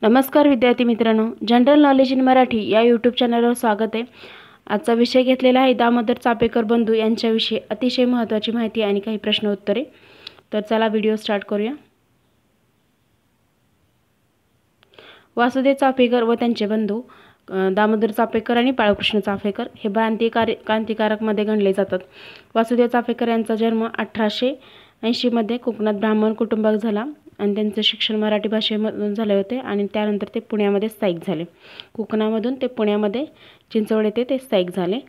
नमस्कार विद्यार्थी मित्रांनो, जनरल नॉलेज इन मराठी या यूट्यूब चॅनलवर स्वागत आहे। आजचा विषय घेतलेला आहे दामोदर चापेकर बंधू यांच्याविषयी अतिशय महत्त्वाची माहिती आणि काही प्रश्न उत्तरे। तर चला व्हिडिओ स्टार्ट करूया। वासुदेव चाफेकर व त्यांचे बंधू दामोदर चापेकर आणि बाळकृष्ण चाफेकर हे क्रांतिकारक मध्ये गणले जातात। वासुदेव चाफेकर यांचा जन्म 1880 मध्ये कोकणात ब्राह्मण कुटुंबात झाला आणि त्यांचे शिक्षण मराठी भाषेमधून झाले होते आणि त्यानंतर ते पुण्यामध्ये स्थायिक झाले। कोकणामधून ते पुण्यामध्ये चिंचवड येथे ते स्थायिक झाले।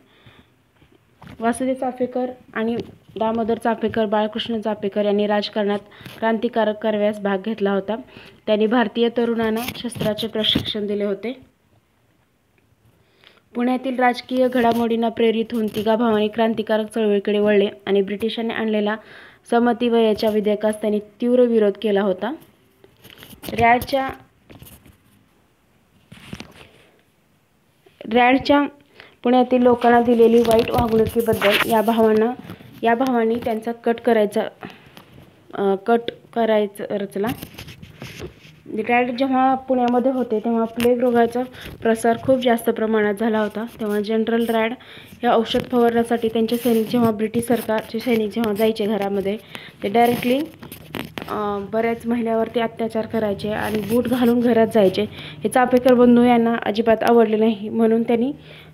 वासुदेव चाफेकर आणि दामोदर चाफेकर बाळकृष्ण चाफेकर यांनी राजकारणात क्रांतिकारक कार्यास भाग घेतला होता। त्यांनी भारतीय तरुणांना शस्त्राचे प्रशिक्षण दिले होते। पुण्यातील राजकीय घडामोडींना प्रेरित होऊन तिघा भावांनी क्रांतिकारक चळवळीकडे वळले आणि ब्रिटिशांनी आणलेला समती वयाच्या विधेयकास त्यांनी तीव्र विरोध केला होता। रॅडच्या पुण्यातील लोकांना दिलेली वाईट वागणुकीबद्दल या भावांनी त्यांचा कट करायचा रचला। रॅड जेव्हा पुण्यामध्ये होते तेव्हा प्लेग रोगाचा प्रसार खूप जास्त प्रमाणात झाला होता। तेव्हा जनरल रॅड या औषध फवारण्यासाठी त्यांचे सैनिक जेव्हा ब्रिटिश सरकारचे सैनिक जेव्हा जायचे घरामध्ये ते डायरेक्टली बऱ्याच महिलांवरती अत्याचार करायचे आणि बूट घालून घरात जायचे। हे चाफेकर बंधू यांना अजिबात आवडले नाही, म्हणून त्यांनी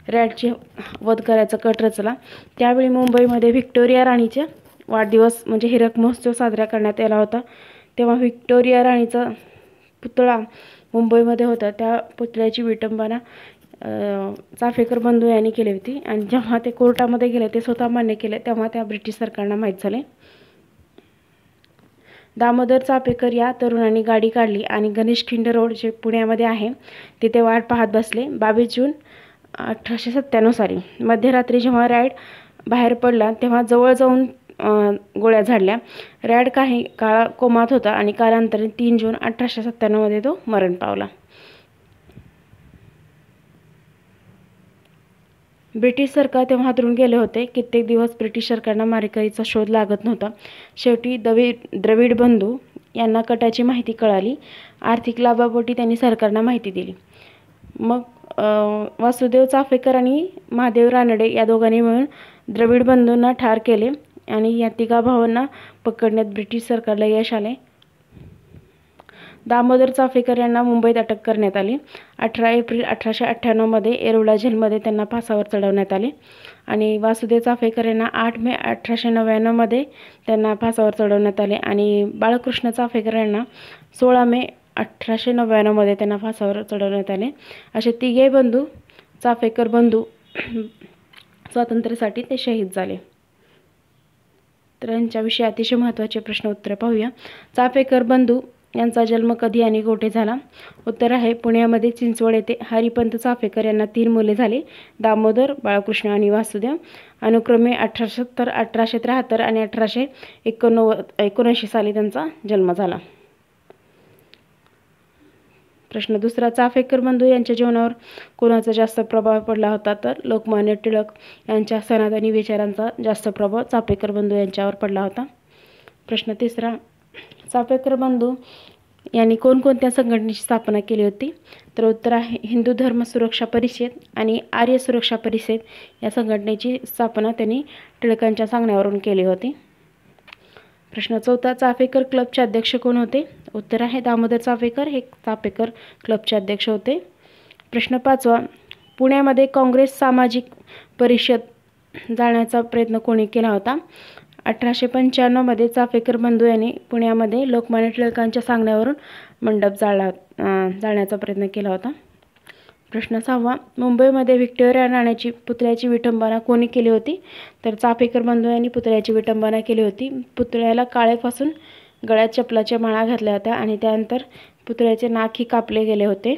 रॅडचे वध करायचा कट रचला। त्यावेळी मुंबईमध्ये व्हिक्टोरिया राणीचा वाढदिवस म्हणजे हिरक महोत्सव साजरा करण्यात आला होता। तेव्हा व्हिक्टोरिया राणीचा पुतळा मुंबईमध्ये होता। त्या पुतळ्याची विटंबना चाफेकर बंधू यांनी केली होती आणि जेव्हा ते कोर्टामध्ये गेले ते स्वतः मान्य केले तेव्हा त्या ब्रिटिश सरकारला माहीत झाले। दामोदर चाफेकर या तरुणांनी गाडी काढली आणि गणेश खिंड रोड जे पुण्यामध्ये आहे तिथे वाट पाहत बसले। 22 जून 1897 साली मध्यरात्री जेव्हा रॅड बाहेर पडला तेव्हा जवळ जाऊन गोळ्या झाडल्या। रॅड काही काळ कोमात होता आणि कालांतराने 3 जून 1897 मध्ये तो मरण पावला। ब्रिटिश सरकार तेव्हा हादरून गेले होते। कित्येक दिवस ब्रिटिश सरकारला मारेकरीचा शोध लागत नव्हता। शेवटी द्रविड बंधू यांना कटाची माहिती कळाली। आर्थिक लाभापोटी त्यांनी सरकारला माहिती दिली। मग वासुदेव चाफेकर आणि महादेव रानडे या दोघांनी मिळून द्रविड बंधूंना ठार केले आणि या तिघा भावांना पकडण्यात ब्रिटिश सरकारला यश आले। दामोदर चाफेकर यांना मुंबईत अटक करण्यात आली। 18 एप्रिल 1898 मध्ये येरवडा जेलमध्ये त्यांना फासावर चढवण्यात आले आणि वासुदेव चाफेकर यांना 8 मे 1899 मध्ये त्यांना फासावर चढवण्यात आले आणि बाळकृष्ण चाफेकर यांना 16 मे 1899 मध्ये त्यांना फासावर चढवण्यात आले। असे तिघे बंधू चाफेकर बंधू स्वातंत्र्यासाठी ते शहीद झाले। तर यांच्याविषयी अतिशय महत्त्वाचे प्रश्न उत्तर पाहूया। चाफेकर बंधू यांचा जन्म कधी आणि कोठे झाला? उत्तर आहे पुण्यामध्ये चिंचवड येथे। हरिपंत चाफेकर यांना 3 मुले झाली, दामोदर, बाळकृष्ण आणि वासुदेव। अनुक्रमे 1870, 1873 आणि 1879 साली त्यांचा जन्म झाला। प्रश्न दुसरा, चाफेकर बंधू यांच्या जीवनावर कोणाचा जास्त प्रभाव पडला होता? तर लोकमान्य टिळक यांच्या सनातनी विचारांचा जास्त प्रभाव चाफेकर बंधू यांच्यावर पडला होता। प्रश्न तिसरा, चाफेकर बंधू यांनी कोणकोणत्या संघटनेची स्थापना केली होती? तर उत्तर आहे हिंदू धर्म सुरक्षा परिषद आणि आर्य सुरक्षा परिषद या संघटनेची स्थापना त्यांनी टिळकांच्या सांगण्यावरून केली होती। प्रश्न चौथा, चाफेकर क्लबचे अध्यक्ष कोण होते? उत्तर आहे दामोदर चाफेकर हे चाफेकर क्लबचे अध्यक्ष होते। प्रश्न पाचवा, पुण्यामध्ये काँग्रेस सामाजिक परिषद जाळण्याचा प्रयत्न कोणी केला होता? 1895 मध्ये चाफेकर बंधू यांनी पुण्यामध्ये लोकमान्य टिळकांच्या सांगण्यावरून मंडप जाळण्याचा प्रयत्न केला होता। प्रश्न सहावा, मुंबईमध्ये व्हिक्टोरिया राणीची पुतळ्याची विटंबना कोणी केली होती? तर चाफेकर बंधू यांनी पुतळ्याची विटंबना केली होती। पुतळ्याला काळेपासून गळ्यात चपलाच्या माळा घातल्या होत्या आणि त्यानंतर पुतळ्याचे नाकही कापले गेले होते।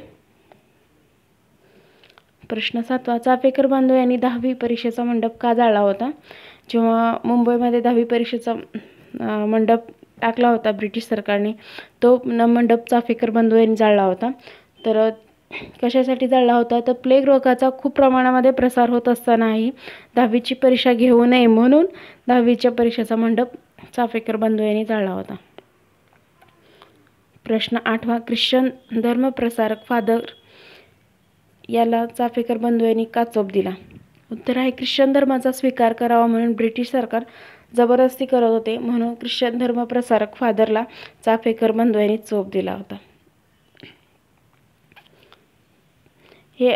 प्रश्न सातवा, चाफेकर बंधू यांनी 10वी परीक्षेचा मंडप का जाळला होता? जेव्हा मुंबईमध्ये 10वी परीक्षेचा मंडप टाकला होता ब्रिटिश सरकारने, तो मंडप चाफेकर बंधू यांनी जाळला होता। तर कशासाठी जाळला होता? तर प्लेग रोगाचा खूप प्रमाणामध्ये प्रसार होत असतानाही 10वीची परीक्षा घेऊ नये म्हणून 10वीच्या परीक्षेचा मंडप चाफेकर बंधू यांनी जाळला होता। प्रश्न 8वा, ख्रिश्चन धर्मप्रसारक फादर याला चाफेकर बंधू यांनी का चोप दिला? उत्तर आहे ख्रिश्चन धर्माचा स्वीकार करावा म्हणून ब्रिटिश सरकार जबरदस्ती करत होते, म्हणून ख्रिश्चन धर्मप्रसारक फादरला चाफेकर बंधू यांनी चोप दिला होता. हे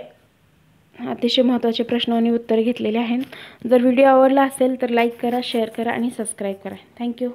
अतिशय महत्त्वाचे प्रश्न आणि उत्तरे घेतलेले आहेत. जर व्हिडिओ आवडला असेल तर लाईक करा, शेअर करा आणि सबस्क्राईब करा. थँक्यू.